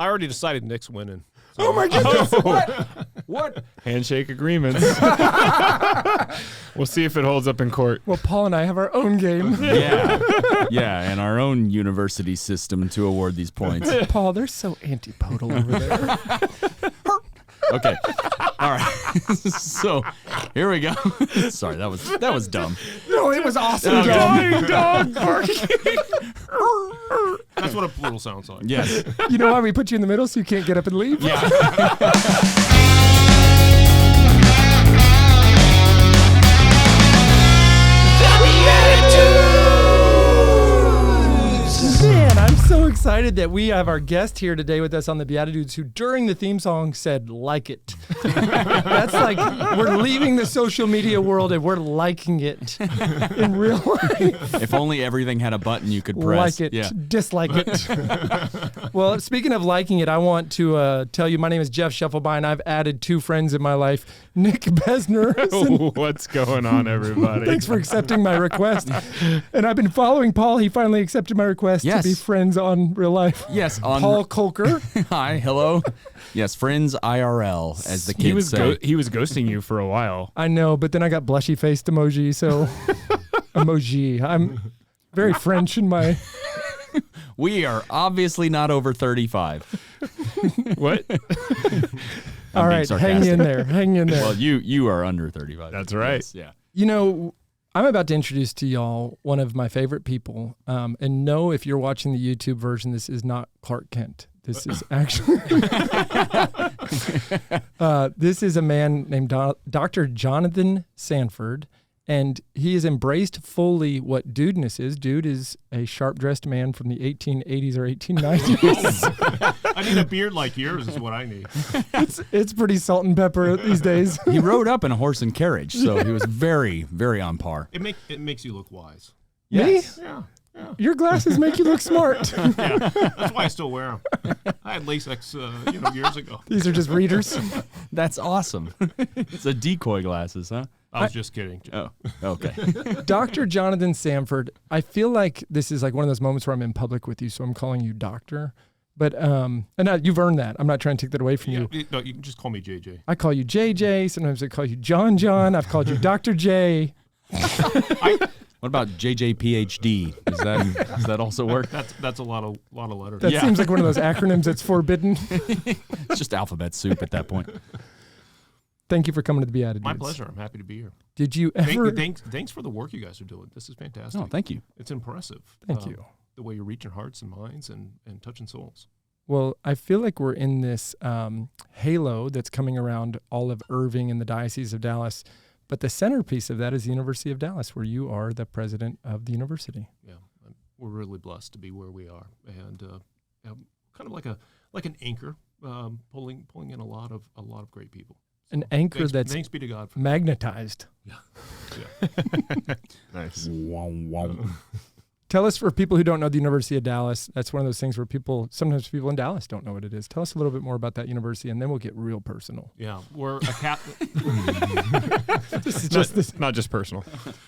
I already decided Nick's winning. So. Oh my goodness! What? Handshake agreements. We'll see if it holds up in court. Well, Paul and I have our own game. Yeah, and our own university system to award these points. Paul, they're so antipodal over there. Okay. All right. So here we go. Sorry, that was dumb. No, it was awesome. Dog barking. That's what a poodle sounds like. Yes. You know why we put you in the middle so you can't get up and leave? Yeah. Man, I'm so excited that we have our guest here today with us on the BeatiDudes who during the theme song said, like it. That's like, we're leaving the social media world and we're liking it in real life. If only everything had a button you could press. Like it, dislike it. Well, speaking of liking it, I want to tell you my name is Jeff Shufflebein. I've added 2 friends in my life, Nick Besner. What's going on, everybody? Thanks for accepting my request. And I've been following Paul. He finally accepted my request to be friends on real life. Yes, on Paul Kolker. Hi, hello. Yes, friends IRL, as the kids say. He was ghosting you for a while. I know, but then I got blushy faced emoji, so emoji. I'm very French in my. We are obviously not over 35. What? All right, hang in there. Well, you are under 35. That's right. Yes, yeah. You know, I'm about to introduce to y'all one of my favorite people. And no, if you're watching the YouTube version, this is not Clark Kent. This is actually this is a man named Dr. Jonathan Sanford, and he has embraced fully what dudeness is. Dude is a sharp-dressed man from the 1880s or 1890s. I need a beard like yours is what I need. It's pretty salt and pepper these days. He rode up in a horse and carriage, so he was very, very on par. It makes you look wise. Yes. Me? Yeah. Your glasses make you look smart. Yeah, that's why I still wear them. I had LASIK, years ago. These are just readers. That's awesome. It's a decoy glasses, huh? I was just kidding. Oh, okay. Dr. Jonathan Sanford, I feel like this is like one of those moments where I'm in public with you, so I'm calling you doctor. But you've earned that. I'm not trying to take that away from you. No, you can just call me JJ. I call you JJ. Sometimes I call you John. I've called you Dr. J. What about JJ Ph.D.? Does that also work? That's a lot of letters. That seems like one of those acronyms that's forbidden. It's just alphabet soup at that point. Thank you for coming to the BeatiDudes. My pleasure. I'm happy to be here. Did you ever? Thanks for the work you guys are doing. This is fantastic. Oh, thank you. It's impressive. Thank you. The way you're reaching hearts and minds and touching souls. Well, I feel like we're in this halo that's coming around all of Irving and the Diocese of Dallas. But the centerpiece of that is the University of Dallas, where you are the president of the university. Yeah, we're really blessed to be where we are, and kind of like an anchor, pulling in a lot of great people. So an anchor thanks be to God for magnetized. Yeah. Nice. Wow. Tell us, for people who don't know the University of Dallas, that's one of those things where sometimes people in Dallas don't know what it is. Tell us a little bit more about that university, and then we'll get real personal. Yeah, we're a Catholic. This is not just personal.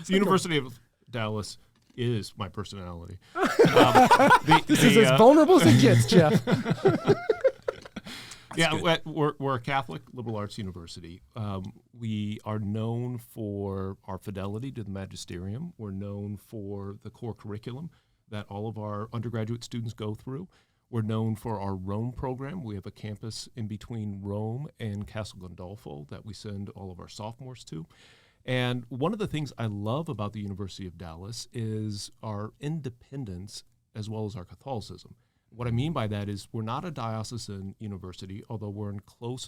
The University of Dallas is my personality. This is as vulnerable as it gets, Jeff. Yeah, we're a Catholic liberal arts university. We are known for our fidelity to the magisterium. We're known for the core curriculum that all of our undergraduate students go through. We're known for our Rome program. We have a campus in between Rome and Castle Gandolfo that we send all of our sophomores to. And one of the things I love about the University of Dallas is our independence as well as our Catholicism. What I mean by that is we're not a diocesan university, although we're in close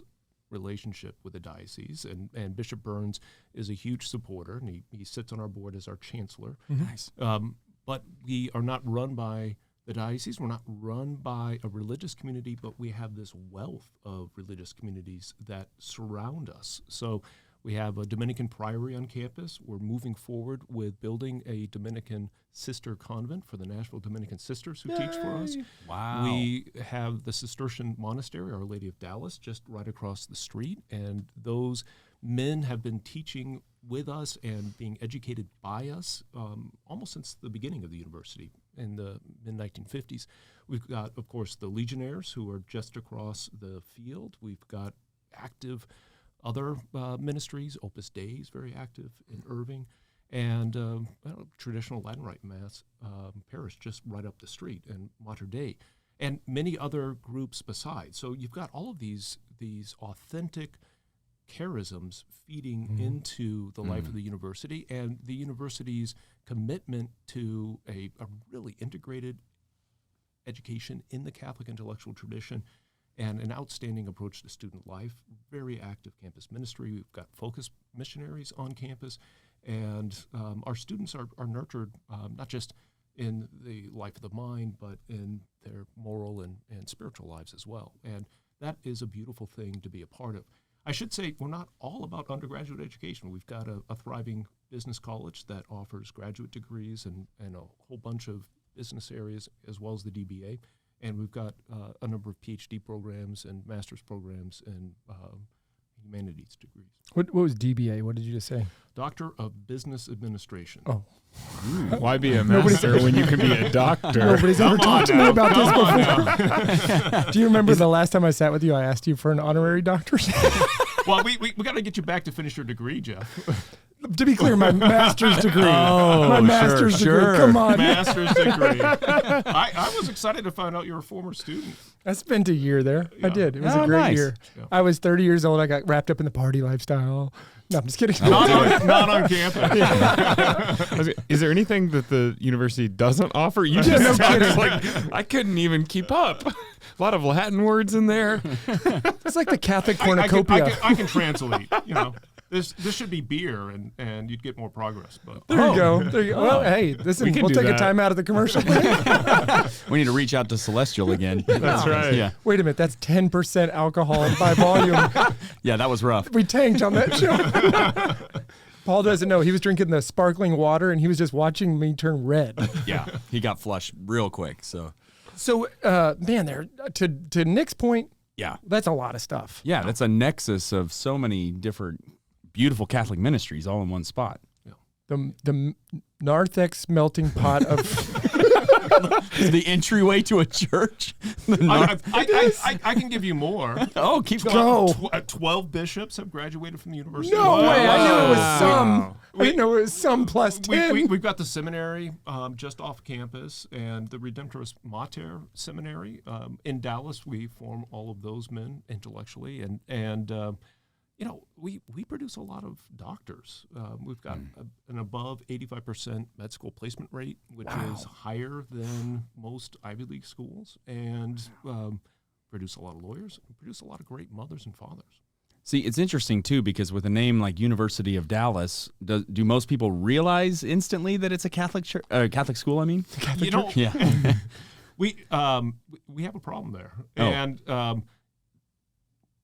relationship with the diocese, and Bishop Burns is a huge supporter, and he sits on our board as our chancellor. Nice. But we are not run by the diocese. We're not run by a religious community, but we have this wealth of religious communities that surround us. So we have a Dominican priory on campus. We're moving forward with building a Dominican sister convent for the Nashville Dominican Sisters who teach for us. Wow. We have the Cistercian monastery, Our Lady of Dallas, just right across the street. And those men have been teaching with us and being educated by us almost since the beginning of the university. in the mid-1950s. We've got, of course, the Legionnaires who are just across the field. We've got active other ministries. Opus Dei is very active in Irving. And traditional Latin Rite Mass parish just right up the street in Mater Dei. And many other groups besides. So you've got all of these authentic charisms feeding into the life of the university, and the university's commitment to a really integrated education in the Catholic intellectual tradition and an outstanding approach to student life, very active campus ministry. We've got focused missionaries on campus, and our students are nurtured not just in the life of the mind, but in their moral and spiritual lives as well. And that is a beautiful thing to be a part of. I should say we're not all about undergraduate education. We've got a thriving business college that offers graduate degrees and a whole bunch of business areas as well as the DBA. And we've got a number of Ph.D. programs and master's programs and humanities degrees. What was DBA? What did you just say? Doctor of Business Administration. Oh. Why be a master when you can be a doctor? Nobody's ever talked to me about this before. Do you remember the last time I sat with you, I asked you for an honorary doctorate? Well, we got to get you back to finish your degree, Jeff. To be clear, my master's degree. Oh, my master's degree. sure. Come on. Master's degree. I was excited to find out you were a former student. I spent a year there. Yeah. I did. It was Oh, a great nice. year. Yeah. I was 30 years old. I got wrapped up in the party lifestyle. No, I'm just kidding. Not on campus. Is there anything that the university doesn't offer? You Yeah, just no sound kidding. like I couldn't even keep up. A lot of Latin words in there. It's like the Catholic I cornucopia. can translate. This should be beer, and you'd get more progress. But There you go. There you go. Well, hey, listen, can we'll do take a that. time out of the commercial break. We need to reach out to Celestial again. That's right. Yeah. Wait a minute, that's 10% alcohol by volume. Yeah, that was rough. We tanked on that show. Paul doesn't know. He was drinking the sparkling water, and he was just watching me turn red. Yeah, he got flushed real quick. So, Man, there to Nick's point, yeah. that's a lot of stuff. Yeah, that's a nexus of so many different beautiful Catholic ministries all in one spot. The narthex melting pot of The entryway to a church? I can give you more. Oh, keep Go. going. 12 bishops have graduated from the university. No way! I knew it was Wow. some. I didn't know it was some plus 10. We've got the seminary just off campus and the Redemptoris Mater Seminary in Dallas. We form all of those men intellectually, and we produce a lot of doctors. We've got an above 85% med school placement rate, which is higher than most Ivy League schools, and produce a lot of lawyers, and produce a lot of great mothers and fathers. See, it's interesting, too, because with a name like University of Dallas, do most people realize instantly that it's a Catholic Catholic school, I mean? Yeah. we have a problem there. Oh. And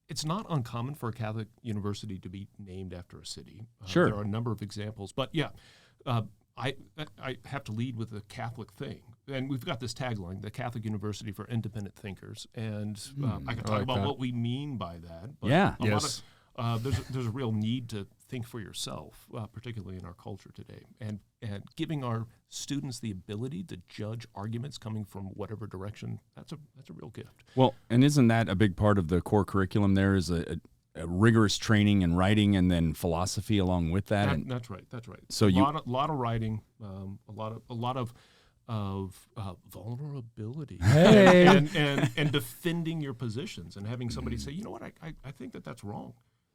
it's not uncommon for a Catholic university to be named after a city. Sure. There are a number of examples. But, I have to lead with a Catholic thing. And we've got this tagline, the Catholic University for Independent Thinkers. And I can talk like about that. what we mean by that. But Yeah. a lot Yes. of, there's a real need to think for yourself, particularly in our culture today. And giving our students the ability to judge arguments coming from whatever direction, that's a real gift. Well, and isn't that a big part of the core curriculum there is a rigorous training in writing and then philosophy along with that? And That's right. That's right. So a you- lot of writing, a lot of vulnerability, Hey. and defending your positions, and having somebody say, you know what, I think that's wrong,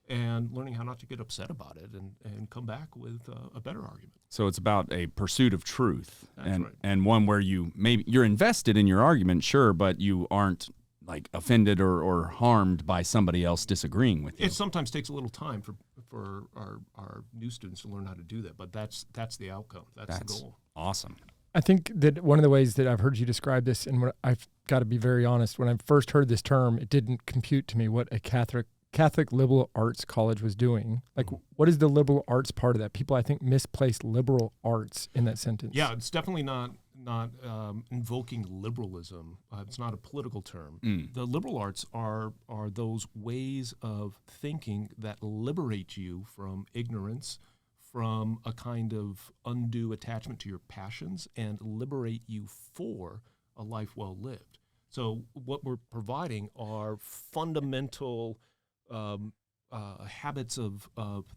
and learning how not to get upset about it, and come back with a better argument. So it's about a pursuit of truth, That's right. and one where you're invested in your argument, sure, but you aren't like offended or harmed by somebody else disagreeing with you. It sometimes takes a little time for our new students to learn how to do that, but that's the outcome. That's the goal. Awesome. I think that one of the ways that I've heard you describe this, and what I've got to be very honest, when I first heard this term, it didn't compute to me what a Catholic liberal arts college was doing. Like, what is the liberal arts part of that? People, I think, misplace liberal arts in that sentence. Yeah, it's definitely not invoking liberalism. It's not a political term. The liberal arts are those ways of thinking that liberate you from ignorance, from a kind of undue attachment to your passions and liberate you for a life well lived. So what we're providing are fundamental habits of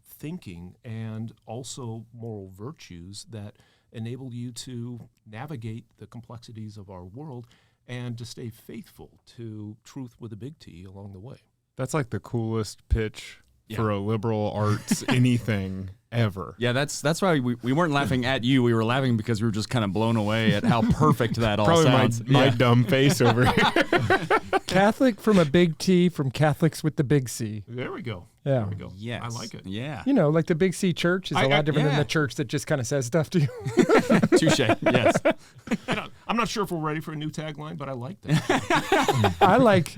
thinking and also moral virtues that enable you to navigate the complexities of our world and to stay faithful to truth with a big T along the way. That's like the coolest pitch for a liberal arts anything ever. Yeah, that's why we weren't laughing at you. We were laughing because we were just kind of blown away at how perfect that all Probably sounds. my dumb face over here. Catholic from a big T, from Catholics with the big C. There we go. Yeah. There we go. Yes. I like it. Yeah. You know, like the big C church is a lot different than yeah. the church that just kind of says stuff to you. Touche. Yes. I'm not sure if we're ready for a new tagline, but I like that. I like,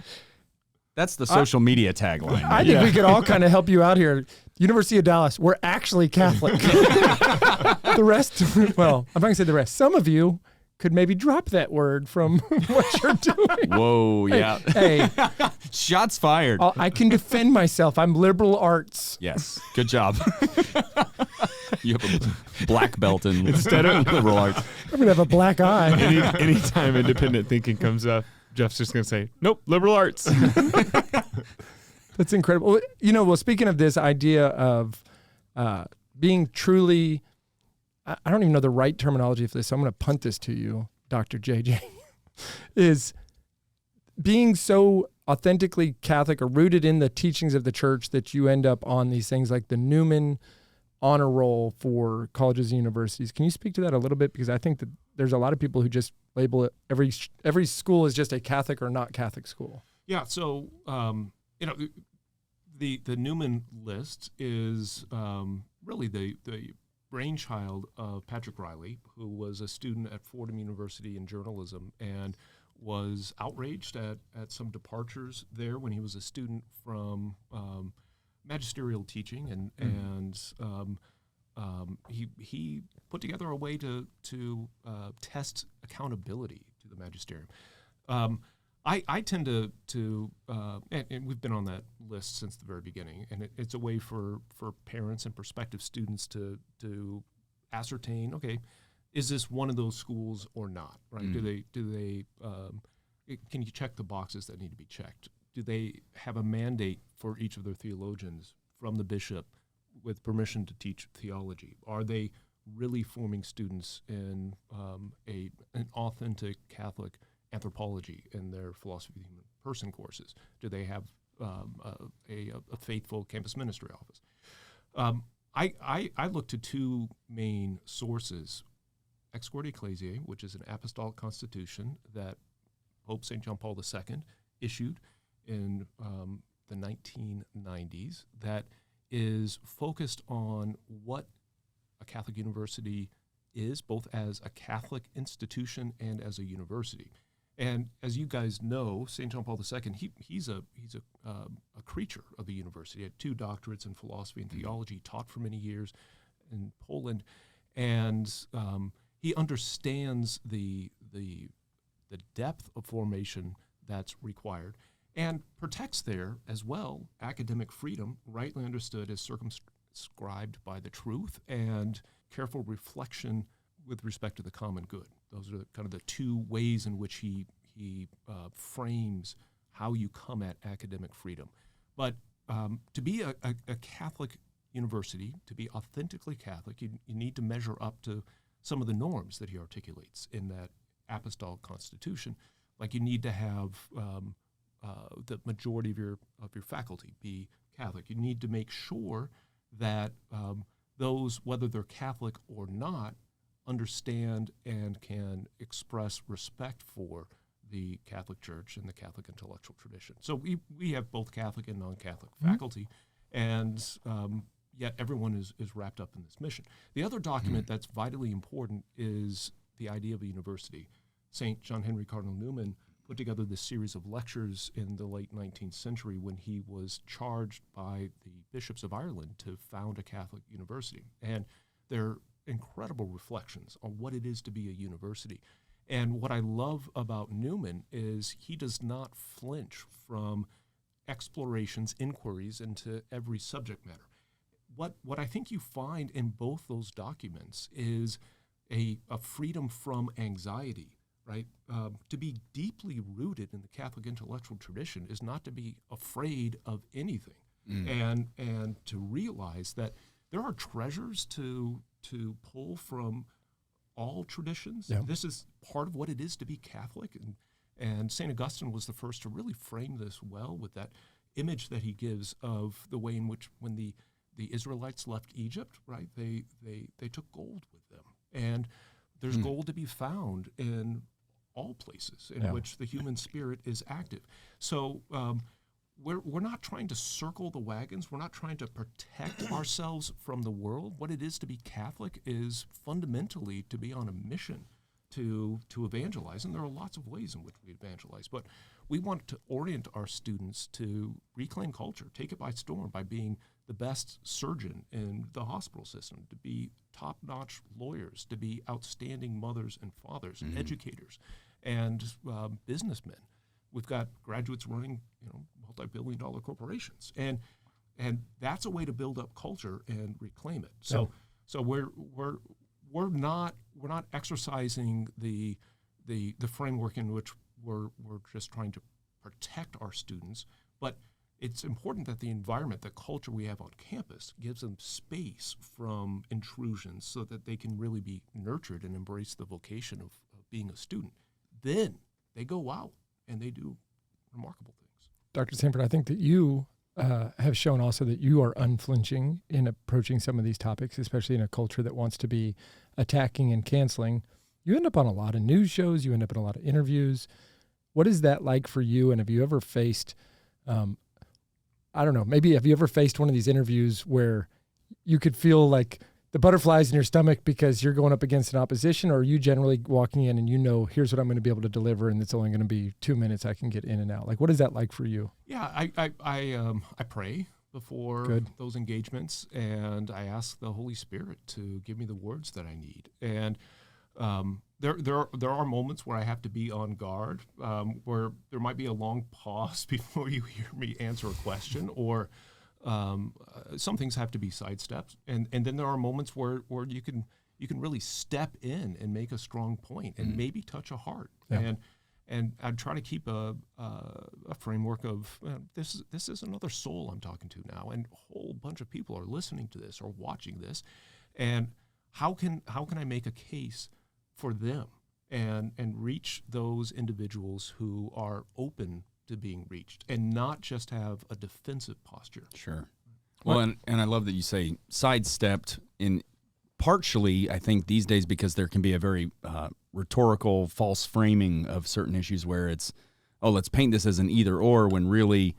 That's the social media tagline. I think we could all kind of help you out here. University of Dallas, we're actually Catholic. The rest, well, I'm not going to say the rest. Some of you could maybe drop that word from what you're doing. Whoa, yeah. Hey, Shots fired. I can defend myself. I'm liberal arts. Yes. Good job. You have a black belt in Instead of liberal arts. I'm going to have a black eye. anytime independent thinking comes up, Jeff's just going to say, nope, liberal arts. That's incredible. You know, well, speaking of this idea of being truly, I don't even know the right terminology for this, so I'm going to punt this to you, Dr. JJ, is being so authentically Catholic or rooted in the teachings of the church that you end up on these things like the Newman honor roll for colleges and universities. Can you speak to that a little bit? Because I think that there's a lot of people who just label it, every school is just a Catholic or not Catholic school. Yeah, so you know, the Newman list is really the brainchild of Patrick Riley, who was a student at Fordham University in journalism and was outraged at some departures there when he was a student from magisterial teaching, and he put together a way to test accountability to the magisterium. I tend to and we've been on that list since the very beginning, and it's a way for parents and prospective students to ascertain, okay, is this one of those schools or not, right? Do they can you check the boxes that need to be checked? Do they have a mandate for each of their theologians from the bishop with permission to teach theology? Are they really forming students in an authentic Catholic anthropology in their philosophy of the human person courses? Do they have a faithful campus ministry office? I look to two main sources: Ex Corde Ecclesiae, which is an apostolic constitution that Pope St. John Paul II issued in the 1990s, that is focused on what a Catholic university is, both as a Catholic institution and as a university. And as you guys know, St. John Paul II, he's a creature of the university. He had 2 doctorates in philosophy and theology, taught for many years in Poland, and he understands the depth of formation that's required, and protects there as well academic freedom, rightly understood as circumscribed by the truth and careful reflection with respect to the common good. Those are kind of the 2 ways in which he frames how you come at academic freedom. But to be a Catholic university, to be authentically Catholic, you need to measure up to some of the norms that he articulates in that apostolic constitution. Like, you need to have the majority of your faculty be Catholic. You need to make sure that those, whether they're Catholic or not, understand and can express respect for the Catholic Church and the Catholic intellectual tradition. So we have both Catholic and non-Catholic faculty, and yet everyone is wrapped up in this mission. The other document that's vitally important is the idea of a university. St. John Henry Cardinal Newman put together this series of lectures in the late 19th century when he was charged by the bishops of Ireland to found a Catholic university. And they're incredible reflections on what it is to be a university. And what I love about Newman is he does not flinch from explorations, inquiries into every subject matter. what I think you find in both those documents is a freedom from anxiety, right? To be deeply rooted in the Catholic intellectual tradition is not to be afraid of anything, and to realize that there are treasures to pull from all traditions. Yeah. This is part of what it is to be Catholic, and St. Augustine was the first to really frame this well with that image that he gives of the way in which when the Israelites left Egypt, right, they took gold with them. And there's gold to be found in all places in which the human spirit is active. So we're not trying to circle the wagons. We're not trying to protect ourselves from the world. What it is to be Catholic is fundamentally to be on a mission to evangelize. And there are lots of ways in which we evangelize. But we want to orient our students to reclaim culture, take it by storm by being the best surgeon in the hospital system, to be top-notch lawyers, to be outstanding mothers and fathers, educators, and businessmen. We've got graduates running, multi-billion-dollar corporations, and that's a way to build up culture and reclaim it. So we're not exercising the framework in which we're just trying to protect our students, but it's important that the environment, the culture we have on campus, gives them space from intrusions so that they can really be nurtured and embrace the vocation of being a student. Then they go out and they do remarkable things. Dr. Sanford, I think that you have shown also that you are unflinching in approaching some of these topics, especially in a culture that wants to be attacking and canceling. You end up on a lot of news shows. You end up in a lot of interviews. What is that like for you? And have you ever faced, I don't know, maybe have you ever faced one of these interviews where you could feel like the butterflies in your stomach because you're going up against an opposition, or are you generally walking in and here's what I'm going to be able to deliver, and it's only going to be 2 minutes I can get in and out? Like, what is that like for you? Yeah, I pray before those engagements, and I ask the Holy Spirit to give me the words that I need. And there are moments where I have to be on guard, where there might be a long pause before you hear me answer a question, or some things have to be sidestepped, and then there are moments where you can really step in and make a strong point and maybe touch a heart. And I try to keep a framework of this is another soul I'm talking to now, and a whole bunch of people are listening to this or watching this, and how can I make a case for them and reach those individuals who are open to being reached and not just have a defensive posture. Sure. Well, and I love that you say sidestepped in partially, I think, these days because there can be a very rhetorical false framing of certain issues where it's, let's paint this as an either or, when really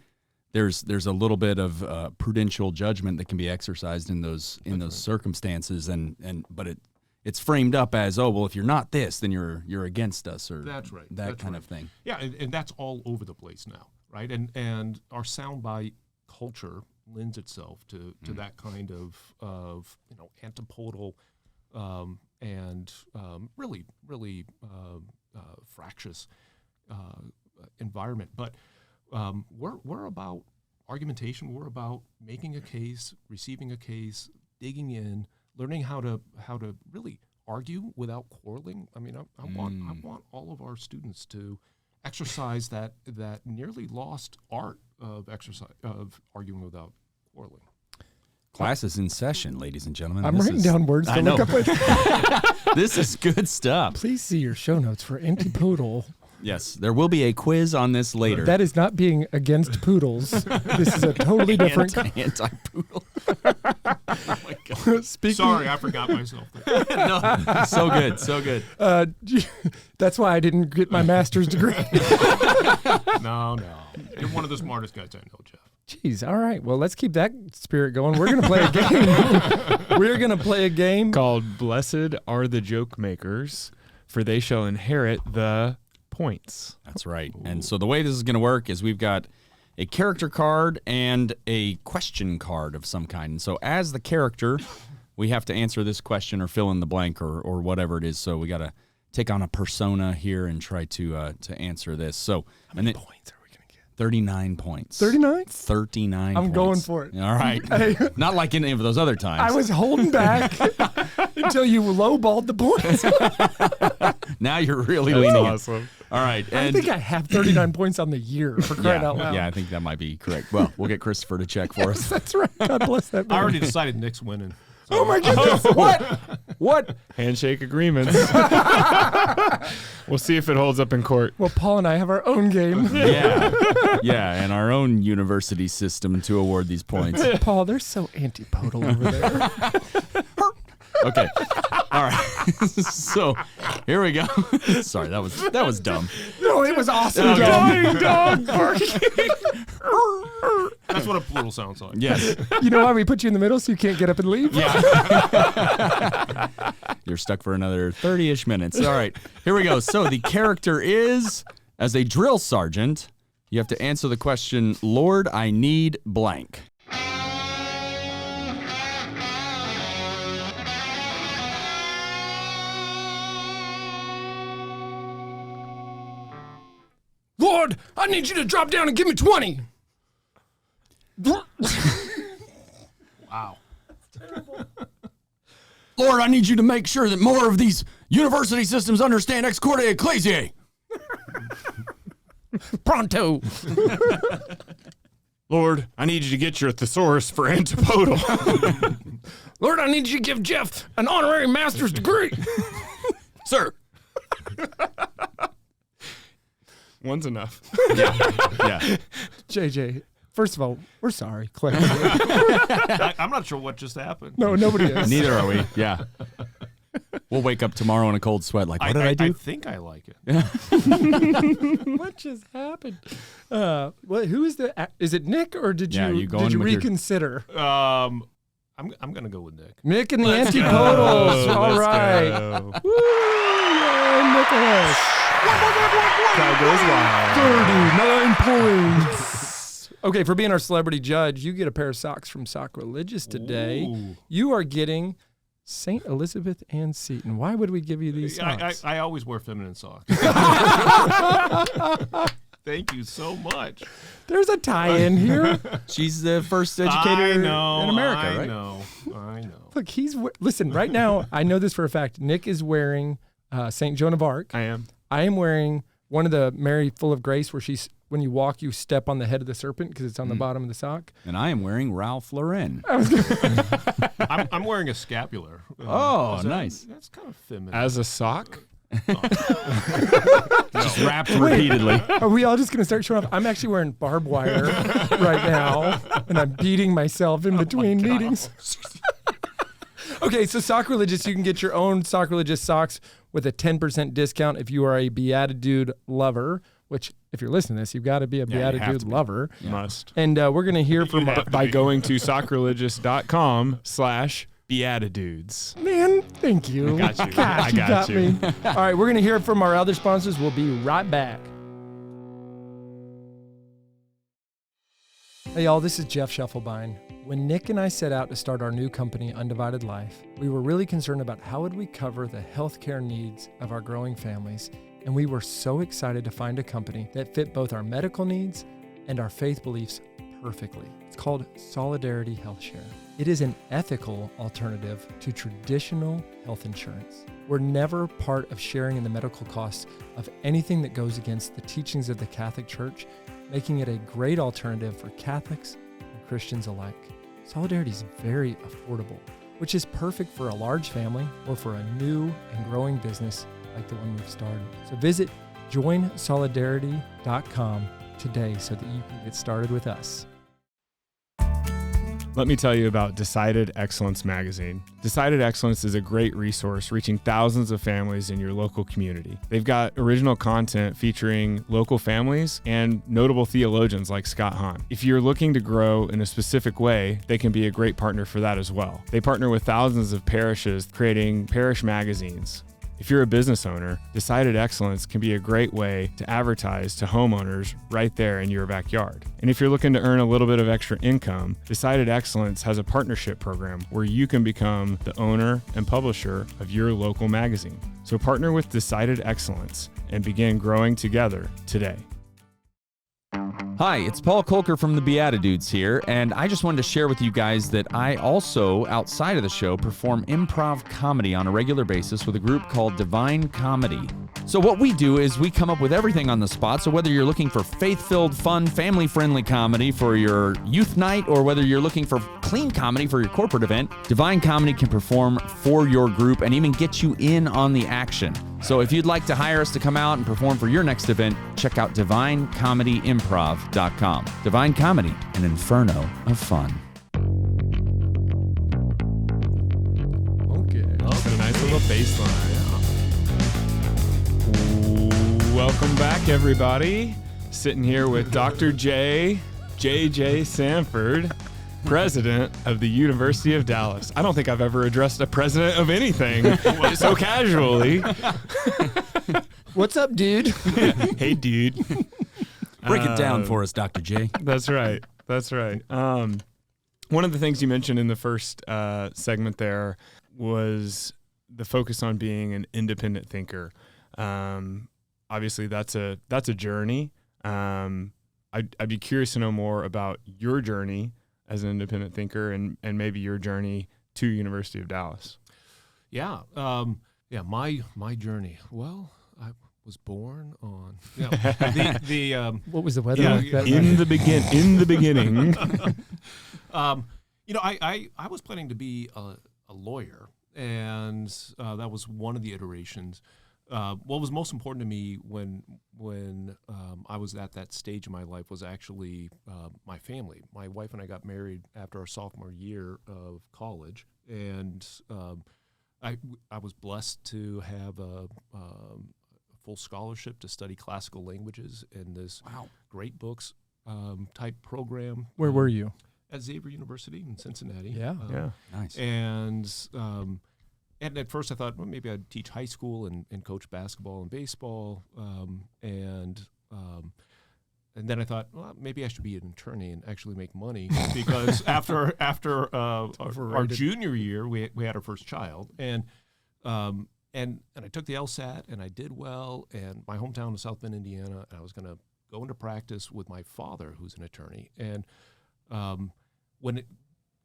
there's a little bit of prudential judgment that can be exercised in those circumstances, but it's framed up as, if you're not this, then you're against us, or that's right. That's kind of thing. Yeah, and that's all over the place now, right? And our soundbite culture lends itself to that kind of antipodal and really fractious environment. But we're about argumentation. We're about making a case, receiving a case, digging in, learning how to really argue without quarreling. I mean, I want all of our students to exercise that nearly lost art of arguing without quarreling. Class is in session, ladies and gentlemen. I'm writing down words to look up with. This is good stuff. Please see your show notes for antipodal. Yes, there will be a quiz on this later. That is not being against poodles. This is a totally different anti-poodle. Oh my God. Sorry, I forgot myself. No, so good. That's why I didn't get my master's degree. No. You're one of the smartest guys I know, Jeff. Jeez, all right. Well, let's keep that spirit going. We're going to play a game. We're going to play a game called Blessed Are the Joke Makers, for they shall inherit the points. That's right. Ooh. And so the way this is going to work is we've got a character card and a question card of some kind. And so as the character, we have to answer this question or fill in the blank or whatever it is. So we got to take on a persona here and try to answer this. So how many points are we going to get? 39 points. 39? 39 I'm points. going for it. All right. Hey. Not like any of those other times. I was holding back until you lowballed the points. Now you're really That's leaning. awesome. All right. I think I have 39 points on the year, for crying out loud. Yeah, I think that might be correct. Well, we'll get Christopher to check for us. That's right. God bless that man. I already decided Nick's winning. Oh my goodness. What? Handshake agreements. We'll see if it holds up in court. Well, Paul and I have our own game. Yeah, and our own university system to award these points. Paul, they're so antipodal over there. Okay. All right. So here we go. Sorry, that was dumb. No, it was awesome. Okay. Dying dog barking. That's what a poodle sounds like. Yes. You know why we put you in the middle so you can't get up and leave? Yeah. You're stuck for another 30-ish minutes. All right. Here we go. So the character is, as a drill sergeant, you have to answer the question, Lord, I need blank. Lord, I need you to drop down and give me 20. Wow. Lord, I need you to make sure that more of these university systems understand ex corde ecclesiae. Pronto. Lord, I need you to get your thesaurus for antipodal. Lord, I need you to give Jeff an honorary master's degree. Sir. One's enough. Yeah. JJ, first of all, we're sorry. Click. I'm not sure what just happened. No, nobody is. Neither are we. Yeah. We'll wake up tomorrow in a cold sweat like, what did I do? I think I like it. What just happened? Who is the? Is it Nick or did Yeah, you you going did you with your- reconsider? I'm gonna go with Nick. Nick and the Let's go. antipodals. All Let's right. go. Woo! Yay, Nicholas. Crowd goes wild. 39 points. Okay, for being our celebrity judge, you get a pair of socks from Sockreligious today. Ooh. You are getting St. Elizabeth Ann Seton. Why would we give you these socks? I always wear feminine socks. Thank you so much. There's a tie-in here. She's the first educator in America, right? I know. Look, listen, right now, I know this for a fact. Nick is wearing St. Joan of Arc. I am. I am wearing one of the Mary Full of Grace where when you walk, you step on the head of the serpent because it's on the bottom of the sock. And I am wearing Ralph Lauren. I'm wearing a scapular. Oh, Is that- nice. That's kind of feminine. As a sock? Just wrapped repeatedly. Are we all just going to start showing off? I'm actually wearing barbed wire right now, and I'm beating myself in between meetings. Okay, so Sockreligious, you can get your own Sockreligious socks with a 10% discount if you are a BeatiDude lover, which, if you're listening to this, you've got to be a Yeah, you have BeatiDude to be. lover. Must. And we're going to hear from By going to sockreligious.com/BeatiDudes. Man, thank you. I got you. Gosh, I you got got you. me. All right, we're going to hear from our other sponsors. We'll be right back. Hey, y'all, this is Jeff Scheffelbein. When Nick and I set out to start our new company, Undivided Life, we were really concerned about how would we cover the healthcare needs of our growing families, and we were so excited to find a company that fit both our medical needs and our faith beliefs perfectly. It's called Solidarity HealthShare. It is an ethical alternative to traditional health insurance. We're never part of sharing in the medical costs of anything that goes against the teachings of the Catholic Church, making it a great alternative for Catholics and Christians alike. Solidarity is very affordable, which is perfect for a large family or for a new and growing business like the one we've started. So visit joinsolidarity.com today so that you can get started with us. Let me tell you about Decided Excellence magazine. Decided Excellence is a great resource reaching thousands of families in your local community. They've got original content featuring local families and notable theologians like Scott Hahn. If you're looking to grow in a specific way, they can be a great partner for that as well. They partner with thousands of parishes creating parish magazines. If you're a business owner, Decided Excellence can be a great way to advertise to homeowners right there in your backyard. And if you're looking to earn a little bit of extra income, Decided Excellence has a partnership program where you can become the owner and publisher of your local magazine. So partner with Decided Excellence and begin growing together today. Hi, it's Paul Kolker from the BeatiDudes here, and I just wanted to share with you guys that I also, outside of the show, perform improv comedy on a regular basis with a group called Divine Comedy. So what we do is we come up with everything on the spot, so whether you're looking for faith-filled, fun, family-friendly comedy for your youth night, or whether you're looking for clean comedy for your corporate event, Divine Comedy can perform for your group and even get you in on the action. So if you'd like to hire us to come out and perform for your next event, check out DivineComedyImprov.com. Divine Comedy, an inferno of fun. Okay. That's a nice little bass line. Welcome back, everybody. Sitting here with Dr. J.J. Sanford, president of the University of Dallas. I don't think I've ever addressed a president of anything so casually. What's up, dude? Hey, dude. Break it down for us, Dr. J. That's right. That's right. One of the things you mentioned in the first segment there was the focus on being an independent thinker. Obviously, that's a journey. I'd be curious to know more about your journey as an independent thinker and maybe your journey to University of Dallas. Yeah. My journey. Well, I was born on What was the weather like that in night? the beginning. I was planning to be a lawyer, and that was one of the iterations. What was most important to me when I was at that stage in my life was actually my family. My wife and I got married after our sophomore year of college, and I was blessed to have a full scholarship to study classical languages in this great books type program. Where were you? At Xavier University in Cincinnati. Yeah. Nice. And at first I thought, well, maybe I'd teach high school and coach basketball and baseball. And then I thought, well, maybe I should be an attorney and actually make money because after our junior year, we had our first child. And I took the LSAT and I did well. And my hometown is South Bend, Indiana, and I was going to go into practice with my father, who's an attorney. And when it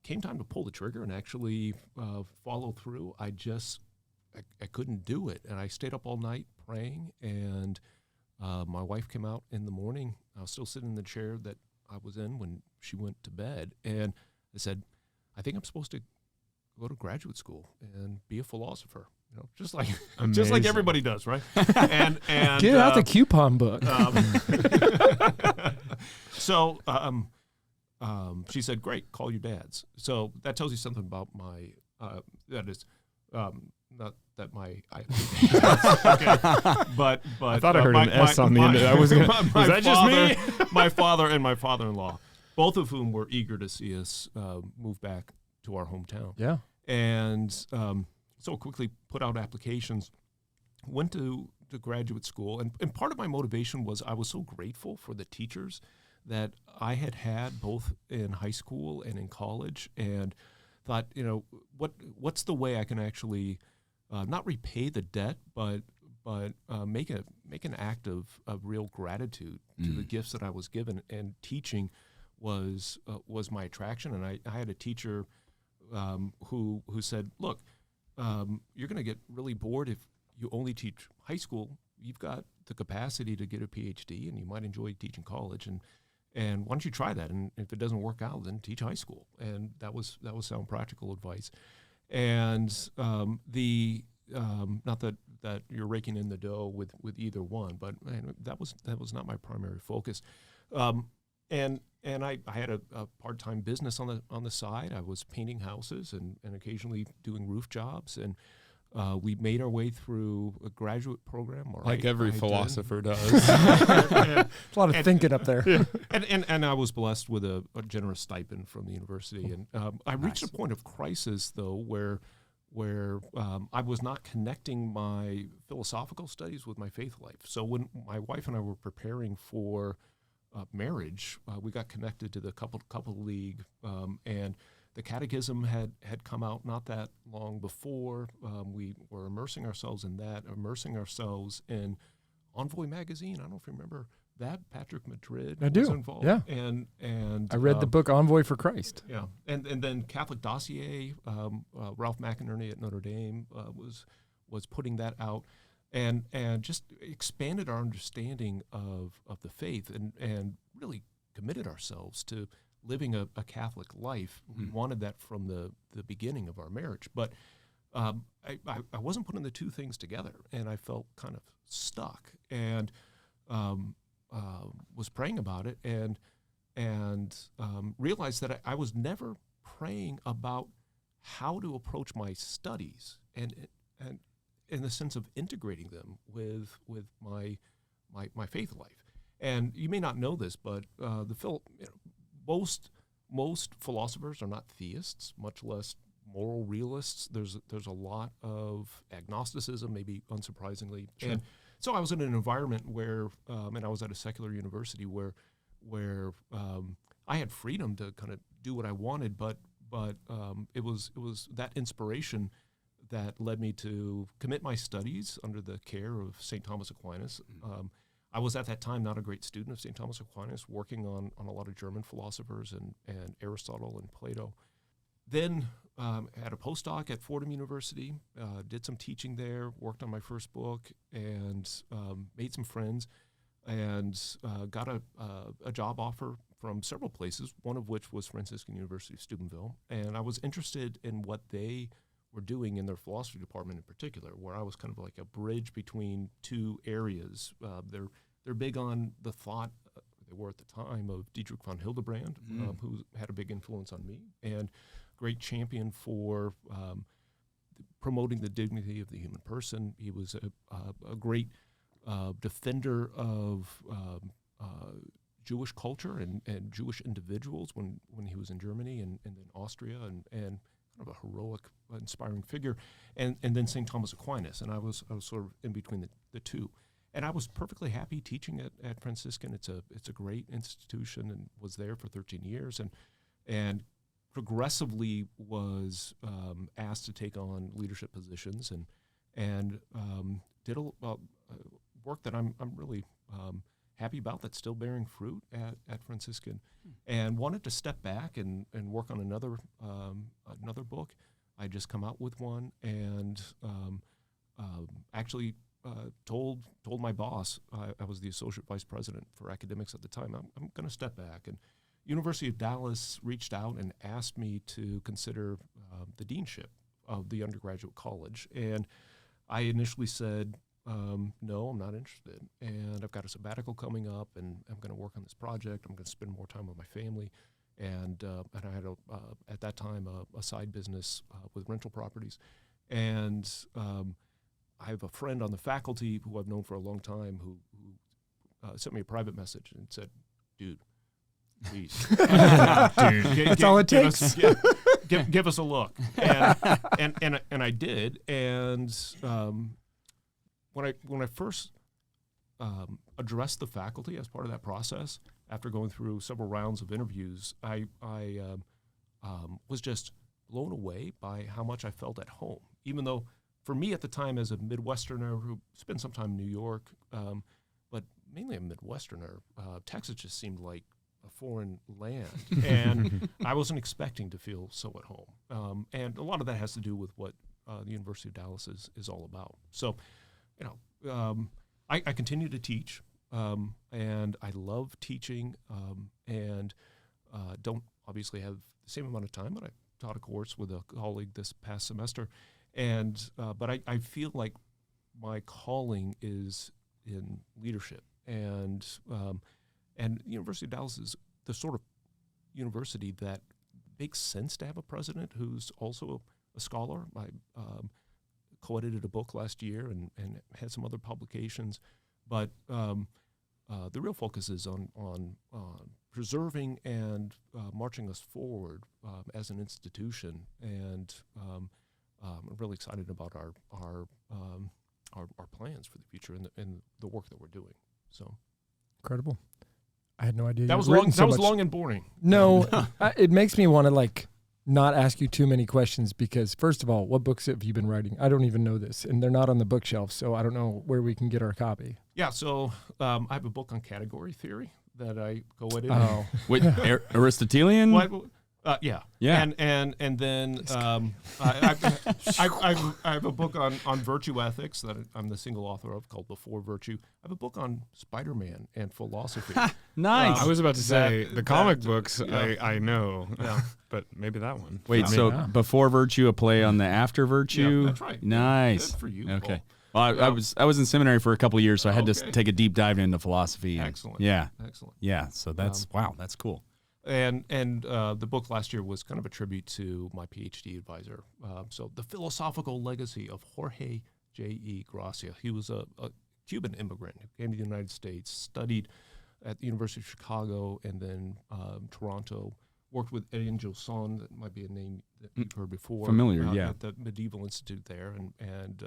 came time to pull the trigger and actually follow through, I couldn't do it. And I stayed up all night praying, and my wife came out in the morning. I was still sitting in the chair that I was in when she went to bed. And I said, I think I'm supposed to go to graduate school and be a philosopher. Just like everybody does, right? And Get out the coupon book. So she said, "Great, call your dads." So that tells you something about my. That is, not that my. Okay. But I thought I heard an S on the end. Was that just me? My father and my father-in-law, both of whom were eager to see us move back to our hometown. Yeah. And so quickly put out applications, went to graduate school. And part of my motivation was I was so grateful for the teachers that I had both in high school and in college, and thought, what's the way I can actually not repay the debt, but make an act of real gratitude to the gifts that I was given. And teaching was my attraction. And I had a teacher who said, look, you're going to get really bored if you only teach high school. You've got the capacity to get a Ph.D. and you might enjoy teaching college. And why don't you try that? And if it doesn't work out, then teach high school. And that was sound practical advice. And not that you're raking in the dough with either one, but that was not my primary focus. And I had a part-time business on the side. I was painting houses and occasionally doing roof jobs. And we made our way through a graduate program. Like every philosopher does. A lot of thinking up there. Yeah. And I was blessed with a generous stipend from the university. And I reached a point of crisis, though, where I was not connecting my philosophical studies with my faith life. So when my wife and I were preparing for marriage, we got connected to the couple league, and the catechism had come out not that long before. We were immersing ourselves in that, immersing ourselves in Envoy magazine. I don't know if you remember that Patrick Madrid I was do. involved. Yeah. And I read the book Envoy for Christ. Yeah, and then Catholic Dossier, Ralph McInerney at Notre Dame was putting that out, and just expanded our understanding of the faith, and really committed ourselves to living a Catholic life. We wanted that from the beginning of our marriage, but I wasn't putting the two things together, and I felt kind of stuck, and was praying about it, and realized that I was never praying about how to approach my studies, and in the sense of integrating them with my faith life. And you may not know this, but most philosophers are not theists, much less moral realists. There's a lot of agnosticism, maybe unsurprisingly. Sure. And so I was in an environment where, and I was at a secular university where I had freedom to kind of do what I wanted, but it was that inspiration that led me to commit my studies under the care of St. Thomas Aquinas. I was at that time not a great student of St. Thomas Aquinas, working on a lot of German philosophers and Aristotle and Plato. Then had a postdoc at Fordham University, did some teaching there, worked on my first book, and made some friends, and got a job offer from several places, one of which was Franciscan University of Steubenville. And I was interested in what they were doing in their philosophy department in particular, where I was kind of like a bridge between two areas. They're big on the thought, they were at the time, of Dietrich von Hildebrand, who had a big influence on me, and great champion for promoting the dignity of the human person. He was a great defender of Jewish culture and Jewish individuals when he was in Germany and then Austria, and kind of a heroic, inspiring figure. And then St. Thomas Aquinas, and I was sort of in between the two. And I was perfectly happy teaching at Franciscan. It's a great institution, and was there for 13 years, and progressively was asked to take on leadership positions, and did a work that I'm really happy about, that's still bearing fruit at Franciscan, and wanted to step back and work on another book. I had just come out with one, and actually told my boss, I was the associate vice president for academics at the time, I'm going to step back. And University of Dallas reached out and asked me to consider the deanship of the undergraduate college, and I initially said, no, I'm not interested, and I've got a sabbatical coming up, and I'm going to work on this project. I'm going to spend more time with my family, and I had at that time a side business with rental properties, and I have a friend on the faculty who I've known for a long time who sent me a private message and said, "Dude, please, That's all it takes. Give us a look," and I did, and when I first addressed the faculty as part of that process, after going through several rounds of interviews, I was just blown away by how much I felt at home. Even though, for me at the time, as a Midwesterner who spent some time in New York, but mainly a Midwesterner, Texas just seemed like a foreign land, and I wasn't expecting to feel so at home. And a lot of that has to do with what the University of Dallas is all about. So, I continue to teach, and I love teaching, and don't obviously have the same amount of time, but I taught a course with a colleague this past semester, and but I feel like my calling is in leadership, and University of Dallas is the sort of university that makes sense to have a president who's also a scholar. I co-edited a book last year and had some other publications, but the real focus is on preserving and marching us forward as an institution, and I'm really excited about our plans for the future and the work that we're doing. So incredible! I had no idea that was long. That was long and boring. No, it makes me want to not ask you too many questions, because first of all, what books have you been writing? I don't even know this, and they're not on the bookshelf, so I don't know where we can get our copy. Yeah, so I have a book on category theory that I go into. Oh, Wait, Aristotelian? Yeah. Yeah. And then I have a book on virtue ethics that I'm the single author of called Before Virtue. I have a book on Spider-Man and philosophy. Nice. I was about to say the comic books. yeah. I know, Yeah. but maybe that one. Wait, For me. so Before Virtue, a play on the after virtue? Yeah, that's right. Nice. Good for you, Okay. Paul. Well, I was in seminary for a couple of years, so I had to Okay. take a deep dive into philosophy. And, Excellent. Yeah. Excellent. Yeah. So that's wow. That's cool. And the book last year was kind of a tribute to my Ph.D. advisor. So the philosophical legacy of Jorge J.E. Gracia. He was a Cuban immigrant who came to the United States, studied at the University of Chicago and then Toronto, worked with Angel Son, that might be a name that you've heard before. Familiar, yeah. At the Medieval Institute there, and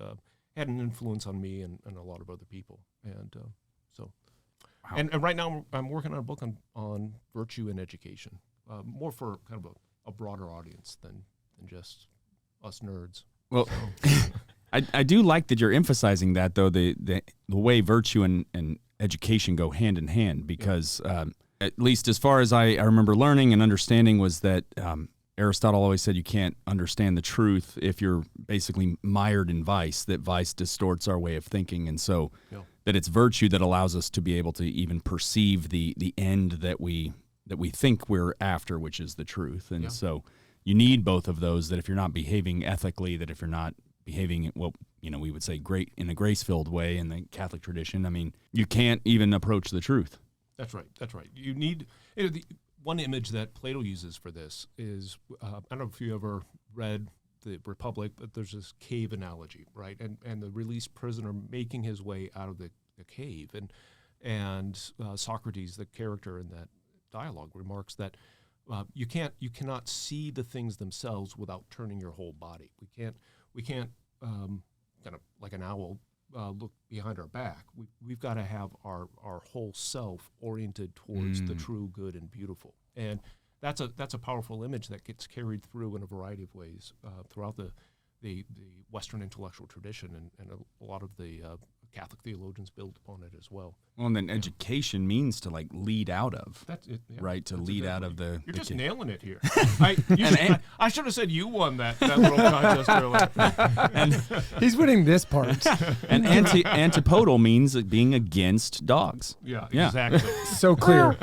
had an influence on me and a lot of other people. And so... Wow. And right now I'm working on a book on virtue in education, more for kind of a broader audience than just us nerds. Well, I do like that you're emphasizing that, though, the way virtue and education go hand in hand, because at least as far as I remember learning and understanding was that Aristotle always said you can't understand the truth if you're basically mired in vice, that vice distorts our way of thinking. And so that it's virtue that allows us to be able to even perceive the end that we think we're after, which is the truth. And so you need both of those, that if you're not behaving ethically, that if you're not behaving, well, we would say in a grace-filled way in the Catholic tradition, I mean, you can't even approach the truth. That's right. That's right. You need, the one image that Plato uses for this is, I don't know if you ever read the Republic, but there's this cave analogy, right? And the released prisoner making his way out of the cave. And Socrates, the character in that dialogue, remarks that you cannot see the things themselves without turning your whole body. We can't kind of like an owl look behind our back. We've got to have our whole self oriented towards the true, good, and beautiful. And that's a powerful image that gets carried through in a variety of ways throughout the Western intellectual tradition, and a lot of the Catholic theologians build upon it as well. Well, and then education means to like lead out of. That's it, yeah. Right, to lead out of the... You're the just nailing it here. I should have said you won that little contest earlier. And he's winning this part. and antipodal means being against dogs. Yeah, Yeah. exactly. So clear.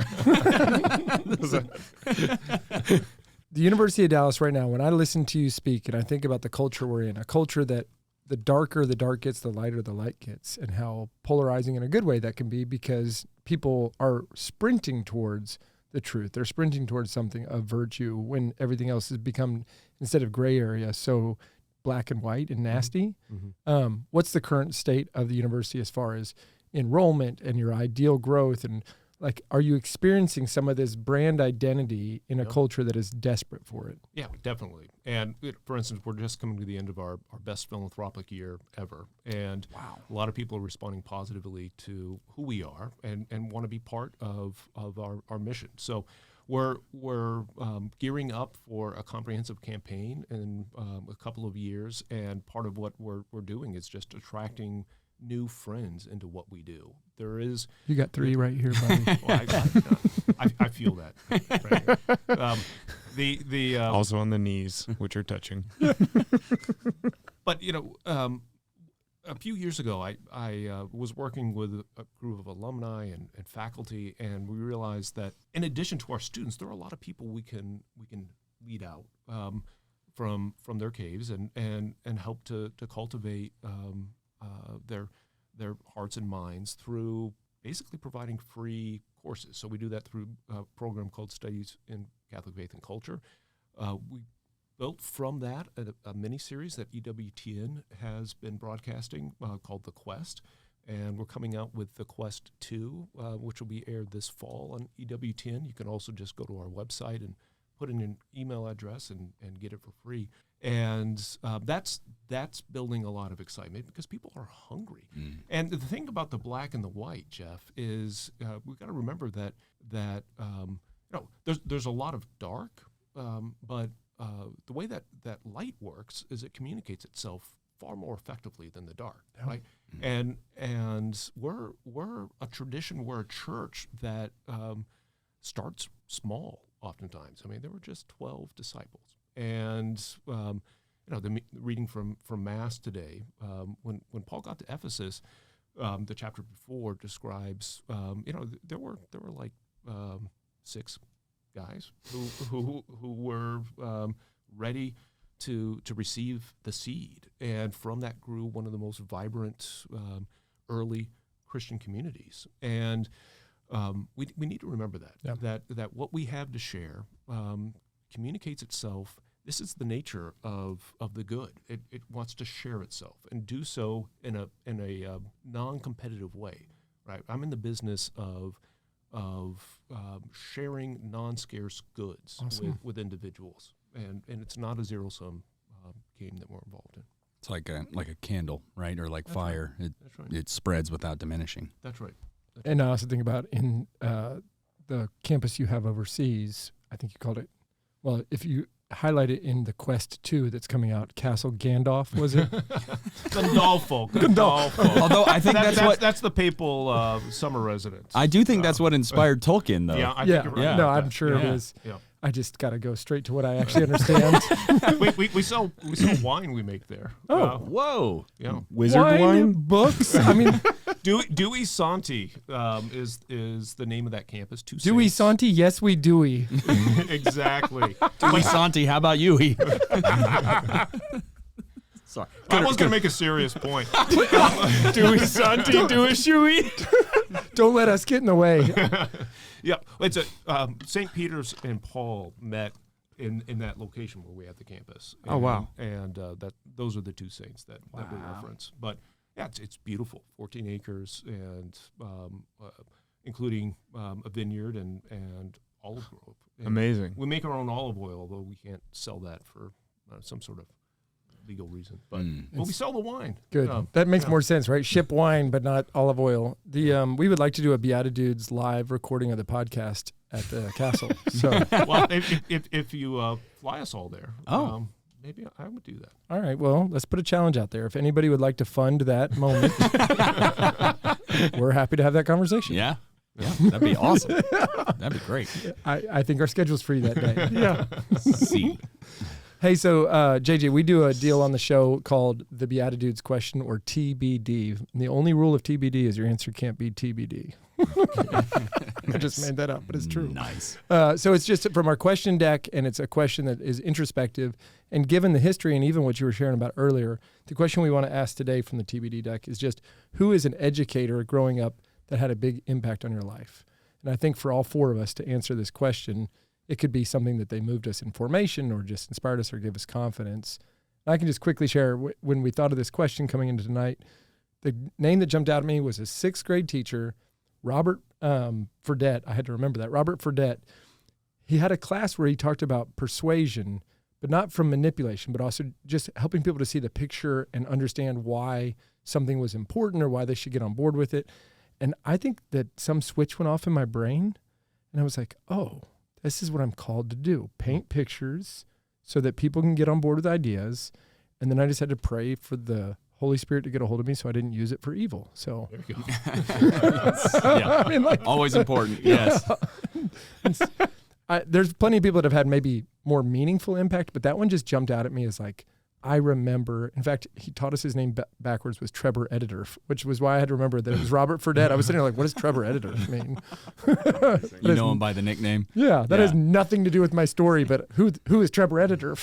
The University of Dallas right now, when I listen to you speak and I think about the culture we're in, a culture that the darker the dark gets, the lighter the light gets, and how polarizing in a good way that can be, because people are sprinting towards the truth. They're sprinting towards something of virtue when everything else has become, instead of gray area, so black and white and nasty. Mm-hmm. What's the current state of the university as far as enrollment and your ideal growth? And like, are you experiencing some of this brand identity in a culture that is desperate for it? Yeah, definitely. And for instance, we're just coming to the end of our best philanthropic year ever. And a lot of people are responding positively to who we are and want to be part of our mission. So we're gearing up for a comprehensive campaign in a couple of years. And part of what we're doing is just attracting new friends into what we do. There is... You got 3 right here, buddy. Well, I feel that. Right here. Also on the knees, which are touching. But, a few years ago, I was working with a group of alumni and faculty, and we realized that in addition to our students, there are a lot of people we can lead out from their caves and help to cultivate their hearts and minds through basically providing free courses. So we do that through a program called Studies in Catholic Faith and Culture. We built from that a mini-series that EWTN has been broadcasting called The Quest. And we're coming out with The Quest 2, which will be aired this fall on EWTN. You can also just go to our website and put in an email address and get it for free. And that's building a lot of excitement because people are hungry. And the thing about the black and the white, Jeff, is we've got to remember that there's a lot of dark, but the way that light works is it communicates itself far more effectively than the dark, right? And we're a tradition, we're a church that starts small oftentimes. I mean, there were just 12 disciples. And, reading from Mass today, when Paul got to Ephesus, the chapter before describes, there were like 6 guys who were ready to receive the seed, and from that grew one of the most vibrant early Christian communities. And we need to remember that what we have to share communicates itself. This is the nature of the good. It wants to share itself and do so in a non-competitive way, right? I'm in the business of sharing non-scarce goods with individuals, and it's not a zero-sum game that we're involved in. It's like a candle, right? Or like That's fire. Right. That's right. It spreads without diminishing. That's right. And I also think about in the campus you have overseas, I think you called it, well, if you highlight it in the Quest 2 that's coming out, Castle Gandalf, was it? Gandolfo. Although I think that's the papal summer residence. I do think that's what inspired Tolkien, though. Yeah, I think you're right. Yeah. No, I'm sure it is. Yeah. I just got to go straight to what I actually understand. we sell wine we make there. Oh, whoa. Yeah. Wizard wine? Books. I mean, Dewey Santi is the name of that campus. Dewey Santi, yes, we Dewey. Exactly. Dewey Santi, how about you? Sorry. I was going to make a serious point. Dewey Santi, Dewey Shui. Don't let us get in the way. Yeah, it's St. Peter's and Paul met in that location where we have the campus. And, Oh, wow. And those are the 2 saints that we reference. But yeah, it's beautiful, 14 acres, and including a vineyard and olive grove. And Amazing. we make our own olive oil, although we can't sell that for some sort of legal reason. But we sell the wine. Good. That makes more sense, right? Ship wine, but not olive oil. We would like to do a BeatiDudes live recording of the podcast at the castle. So, well, if you fly us all there, maybe I would do that. All right. Well, let's put a challenge out there. If anybody would like to fund that moment, we're happy to have that conversation. Yeah. Yeah, that'd be awesome. That'd be great. I think our schedule's free that day. Yeah. See. Hey, so JJ, we do a deal on the show called the BeatiDudes question, or TBD. And the only rule of TBD is your answer can't be TBD. I just made that up, but it's true. Nice. So it's just from our question deck, and it's a question that is introspective. And given the history and even what you were sharing about earlier, the question we want to ask today from the TBD deck is just, who is an educator growing up that had a big impact on your life? And I think for all 4 of us to answer this question, it could be something that they moved us in formation or just inspired us or gave us confidence. And I can just quickly share, when we thought of this question coming into tonight, the name that jumped out at me was a 6th grade teacher, Robert Fredette. I had to remember that. Robert Fredette. He had a class where he talked about persuasion, but not from manipulation, but also just helping people to see the picture and understand why something was important or why they should get on board with it. And I think that some switch went off in my brain, and I was like, oh, this is what I'm called to do. Paint pictures so that people can get on board with ideas. And then I just had to pray for the Holy Spirit to get a hold of me so I didn't use it for evil. So There you go. Yeah. I mean, like, Always important. Yes. there's plenty of people that have had maybe more meaningful impact, but that one just jumped out at me as like, I remember, in fact, he taught us his name backwards was Trevor Editor, which was why I had to remember that it was Robert Fredette. I was sitting there like, what does Trevor Editor mean? You know him by the nickname. Yeah, that has nothing to do with my story, but who is Trevor Editor?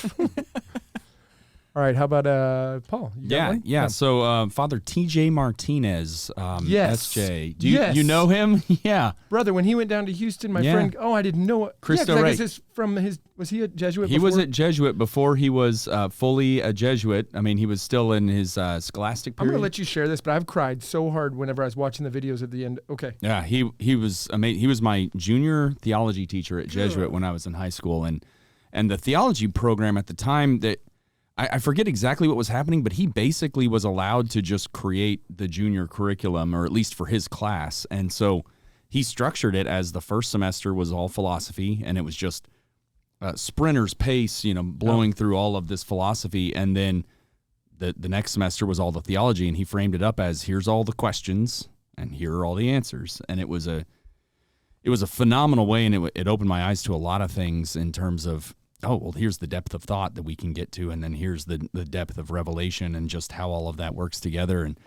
All right, how about Paul? You got one? Yeah. So Father T.J. Martinez, Yes. SJ. Do Yes. you know him? Yeah. Brother, when he went down to Houston, my Yeah. friend, I didn't know it. Cristo 'cause I Rey. guess it's from was he a Jesuit He before? was a Jesuit before he was fully a Jesuit. I mean, he was still in his scholastic I'm period. going to let you share this, but I've cried so hard whenever I was watching the videos at the end. Okay. Yeah, he was amazing. He was my junior theology teacher at Jesuit when I was in high school, and the theology program at the time, that I forget exactly what was happening, but he basically was allowed to just create the junior curriculum, or at least for his class, and so he structured it as the first semester was all philosophy, and it was just sprinter's pace, blowing through all of this philosophy, and then the next semester was all the theology, and he framed it up as, here's all the questions and here are all the answers. And it was a phenomenal way, and it opened my eyes to a lot of things in terms of, oh, well, here's the depth of thought that we can get to, and then here's the depth of revelation and just how all of that works together. And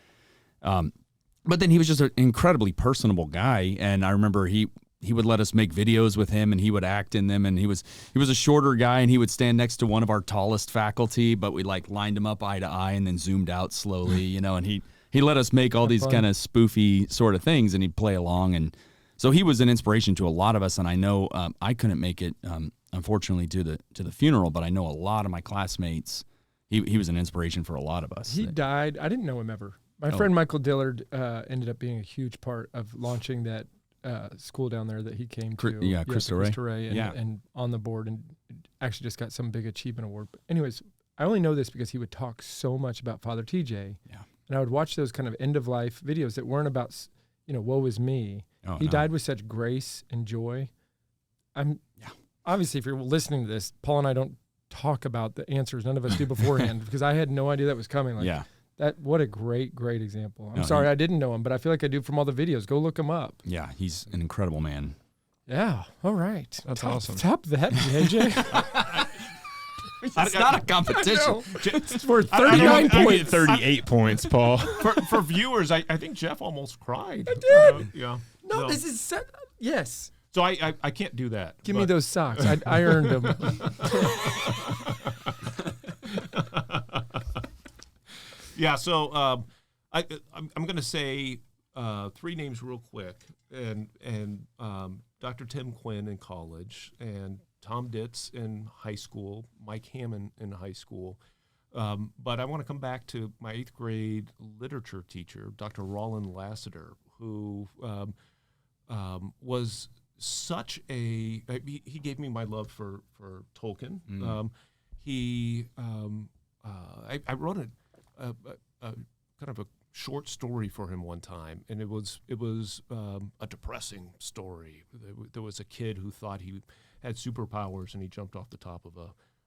but then he was just an incredibly personable guy, and I remember he would let us make videos with him, and he would act in them, and he was a shorter guy, and he would stand next to one of our tallest faculty, but we like lined him up eye to eye and then zoomed out slowly, you know, and he let us make all these kind of spoofy sort of things, and he'd play along. And so he was an inspiration to a lot of us, and I know I couldn't make it, unfortunately, to the funeral, but I know a lot of my classmates, he was an inspiration for a lot of us. He died. I didn't know him ever. My friend Michael Dillard ended up being a huge part of launching that school down there that he came to. Yeah, Cristo Rey. And on the board, and actually just got some big achievement award. But anyways, I only know this because he would talk so much about Father TJ. Yeah. And I would watch those kind of end-of-life videos that weren't about, woe is me. He died with such grace and joy. Obviously, if you're listening to this, Paul and I don't talk about the answers. None of us do beforehand because I had no idea that was coming. What a great example. I'm sorry I didn't know him, but I feel like I do from all the videos. Go look him up. Yeah, he's an incredible man. Yeah, all right. That's awesome. Top that, JJ. It's not a competition. It's worth 39 You points. get 38 points, Paul. For viewers, I think Jeff almost cried. I did. Yeah. No, this is yes. So I can't do that. Give me those socks. I earned them. Yeah. So I'm going to say three names real quick, and Dr. Tim Quinn in college, and Tom Ditz in high school, Mike Hammond in high school. But I want to come back to my 8th grade literature teacher, Dr. Roland Lassiter, who was such he gave me my love for Tolkien. I wrote a kind of a short story for him one time, and it was a depressing story. There was a kid who thought he had superpowers, and he jumped off the top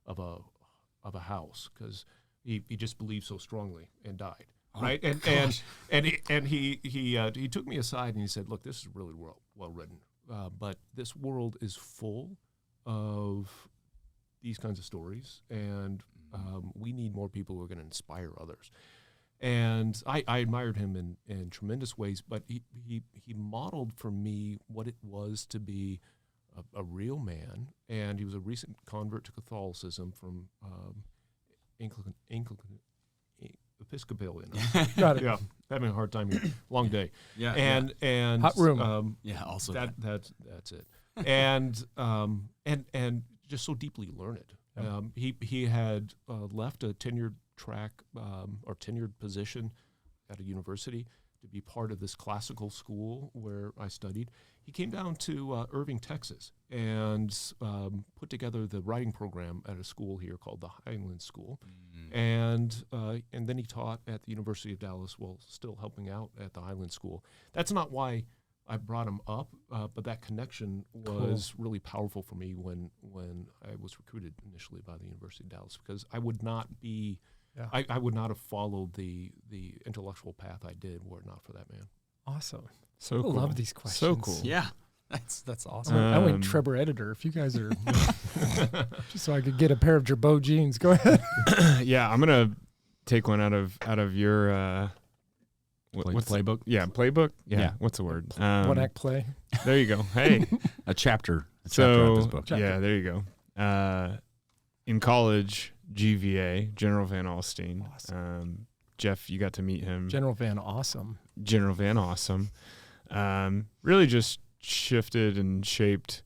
of a house because he just believed so strongly and died. Right, and he took me aside and he said, "Look, this is really well written, but this world is full of these kinds of stories, and we need more people who are going to inspire others." And I admired him in tremendous ways, but he modeled for me what it was to be a real man, and he was a recent convert to Catholicism from Anglican Episcopalian. Got it. Yeah, having a hard time here. Long day. Yeah. And hot room. Also that's it. And just so deeply learned. He had left a tenured track or tenured position at a university to be part of this classical school where I studied. He came down to Irving, Texas, and put together the writing program at a school here called the Highland School. And then he taught at the University of Dallas while still helping out at the Highland School. That's not why I brought him up, but that connection was really powerful for me when I was recruited initially by the University of Dallas, because I would not be, I would not have followed the intellectual path I did were it not for that man. Awesome. So I cool. love these questions. So cool. Yeah, that's awesome. I went Trevor editor. If you guys are just so I could get a pair of Gerbeau jeans. Go ahead. Yeah, I'm gonna take one out of your what's playbook? Playbook. Yeah. What's the word? One act play. There you go. Hey. A chapter of this book. Yeah, there you go. In college, GVA, General Van Alstyne. Awesome. Jeff, you got to meet him. General Van Awesome. Really just shifted and shaped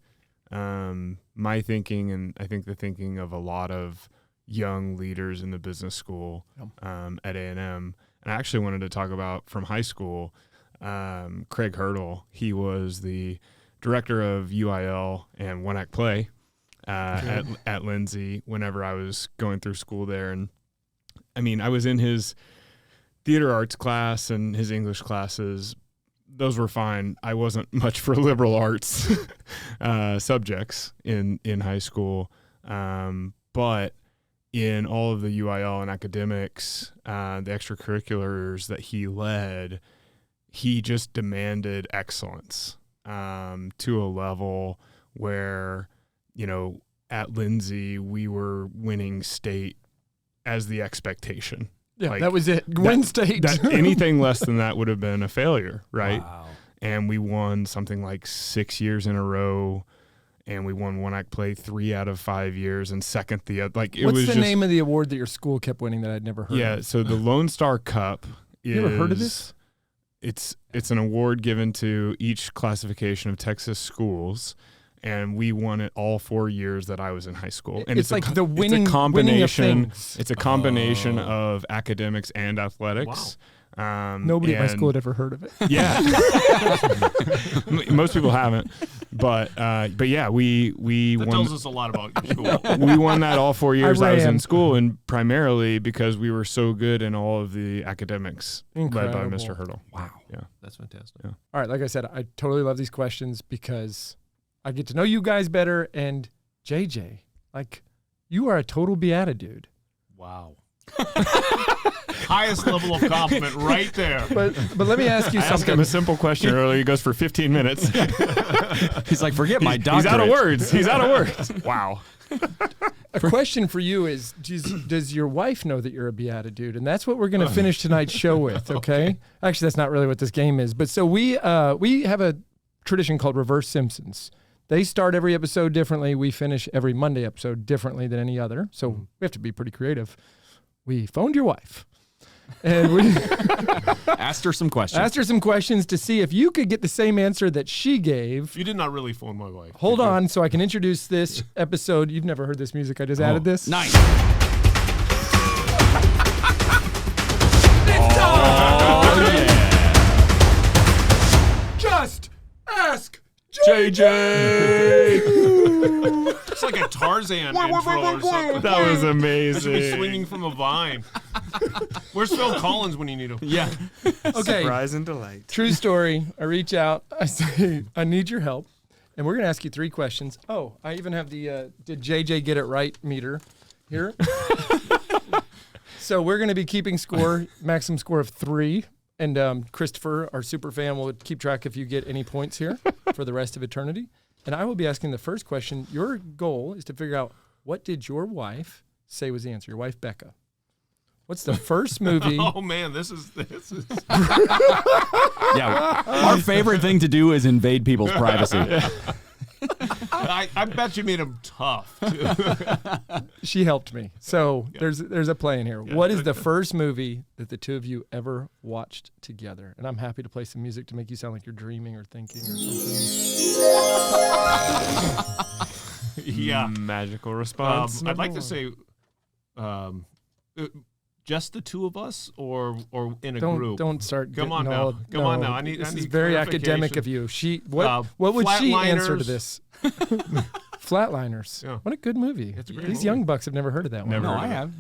my thinking, and I think the thinking of a lot of young leaders in the business school at A&M. And I actually wanted to talk about from high school, Craig Hurdle. He was the director of UIL and One Act Play at Lindsay whenever I was going through school there. And I mean, I was in his theater arts class and his English classes. Those were fine. I wasn't much for liberal arts subjects in high school. But in all of the UIL and academics, the extracurriculars that he led, he just demanded excellence to a level where, at Lindsay, we were winning state as the expectation. Yeah, that was it. Win state. Anything less than that would have been a failure, right? Wow. And we won something like 6 years in a row, and we won one act play 3 out of 5 years, and second the other. Like it What's was the just, name of the award that your school kept winning that I'd never heard of? Yeah, so the Lone Star Cup is. You ever heard of this? It's an award given to each classification of Texas schools, and we won it all 4 years that I was in high school. And it's like the winning, it's a combination. winning of things. It's a combination of academics and athletics. Nobody at my school had ever heard of it. Yeah, most people haven't. But yeah, we that won. tells us a lot about your school. We won that all 4 years I was in ran. school, and primarily because we were so good in all of the academics led by Incredible. Mr. Hurdle. Wow. Yeah. That's fantastic. Yeah. All right, like I said, I totally love these questions because I get to know you guys better. And JJ, like, you are a total BeatiDude. Wow. Highest level of compliment right there. But let me ask you I asked him something. a simple question earlier. He goes for 15 minutes. He's like, forget my doctorate. He's out of words. He's out of words. Wow. A question for you is, does your wife know that you're a BeatiDude? And that's what we're going to finish tonight's show with, okay? Actually, that's not really what this game is. But so we have a tradition called Reverse Simpsons. They start every episode differently. We finish every Monday episode differently than any other. So we have to be pretty creative. We phoned your wife. And we Asked her some questions. asked her some questions to see if you could get the same answer that she gave. You did not really phone my wife. Hold on so I can introduce this episode. You've never heard this music. I just added this. Nice. Just ask JJ. It's like a Tarzan intro or something. That was I should be amazing. swinging from a vine. Where's Phil Collins when you need him? Yeah. Okay. Surprise and delight. True story. I reach out. I say, I need your help. And we're going to ask you 3 questions. Oh, I even have the did JJ get it right meter here. So we're going to be keeping score, maximum score of 3. And Christopher, our super fan, will keep track if you get any points here for the rest of eternity. And I will be asking the first question. Your goal is to figure out, what did your wife say was the answer? Your wife, Becca. What's the first movie? Oh man, this is. Yeah. Our favorite thing to do is invade people's privacy. I bet you made him tough. Too. She helped me. So there's a play in here. What is the first movie that the two of you ever watched together? And I'm happy to play some music to make you sound like you're dreaming or thinking or something. Yeah. Magical response. I'd like to number say, just the two of us, or in a group. Don't start. Come on getting now. all- Come on now. I need. This I is need very academic of clarification. you. What would she answer to Flatliners. this? Flatliners. Yeah. What a good movie. It's a great These movie. young bucks have never heard of that one. Never No, heard I of it. have.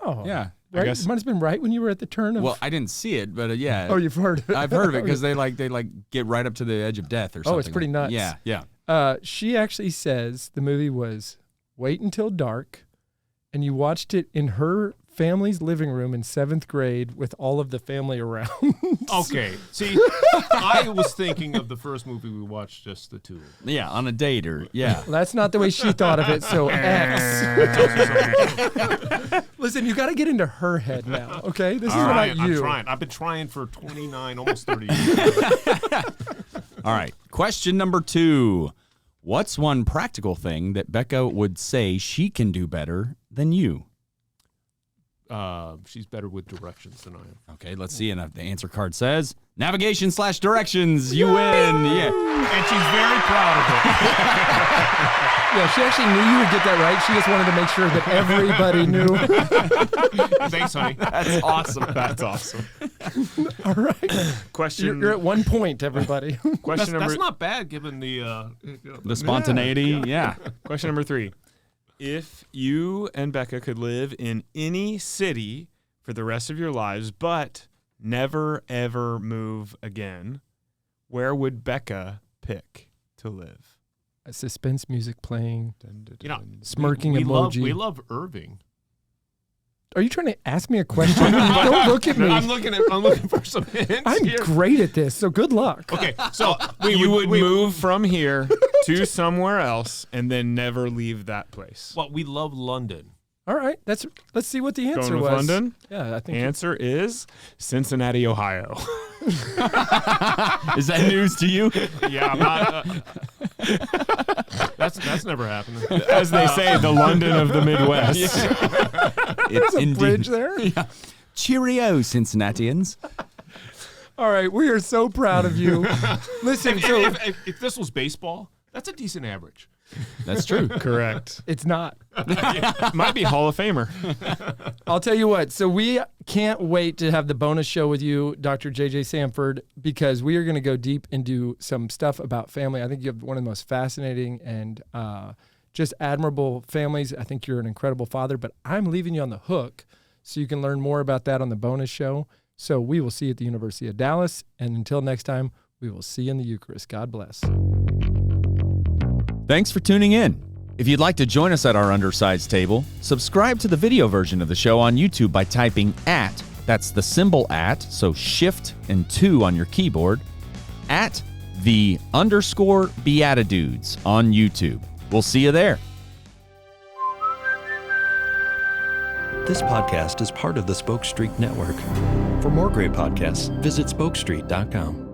Oh. Yeah. Right? guess- Might have been right when you were at the turn of. Well, I didn't see it, but yeah. oh, you've heard of it. I've heard of it because they get right up to the edge of death or something. Oh, it's pretty nuts. Yeah, yeah. She actually says the movie was Wait Until Dark, and you watched it in her family's living room in 7th grade with all of the family around. Okay. See, I was thinking of the first movie we watched, just the two. Yeah, on a date or, yeah. Well, that's not the way she thought of it, so X. Listen, you got to get into her head now, okay? This is All about right, you. I'm trying. I've been trying for 29, almost 30 years. All right. Question number 2. What's one practical thing that Becca would say she can do better than you? She's better with directions than I am. Okay, let's see. And if the answer card says navigation/directions, you win. Yeah. And she's very proud of it. Yeah, she actually knew you would get that right. She just wanted to make sure that everybody knew. Thanks, honey. That's awesome. That's awesome. All right. Question. You're at 1 point, everybody. question number. That's not bad given the The spontaneity. Yeah. Question number 3. If you and Becca could live in any city for the rest of your lives, but never, ever move again, where would Becca pick to live? Suspense music playing. You know, Smirking we emoji. We love Irving. Are you trying to ask me a question? Don't look at me. I'm looking for some hints I'm here. great at this, so good luck. Okay, so You would move from here to somewhere else and then never leave that place. Well, we love London. All right, let's see what the answer Going with was. London? Yeah, I think Answer is Cincinnati, Ohio. Is that news to you? Yeah, I'm not, That's never happened. as they say, the London of the Midwest. It's a bridge there. Yeah. Cheerio, Cincinnatians. All right, we are so proud of you. Listen, so If this was baseball, that's a decent average. That's true. Correct. it's not. Might be Hall of Famer. I'll tell you what. So we can't wait to have the bonus show with you, Dr. J.J. Sanford, because we are going to go deep into some stuff about family. I think you have one of the most fascinating and just admirable families. I think you're an incredible father, but I'm leaving you on the hook so you can learn more about that on the bonus show. So we will see you at the University of Dallas. And until next time, we will see you in the Eucharist. God bless. Thanks for tuning in. If you'd like to join us at our undersized table, subscribe to the video version of the show on YouTube by typing @ that's the symbol @ so shift and 2 on your keyboard, @the_BeatiDudes on YouTube. We'll see you there. This podcast is part of the Spoke Street Network. For more great podcasts, visit spokestreet.com.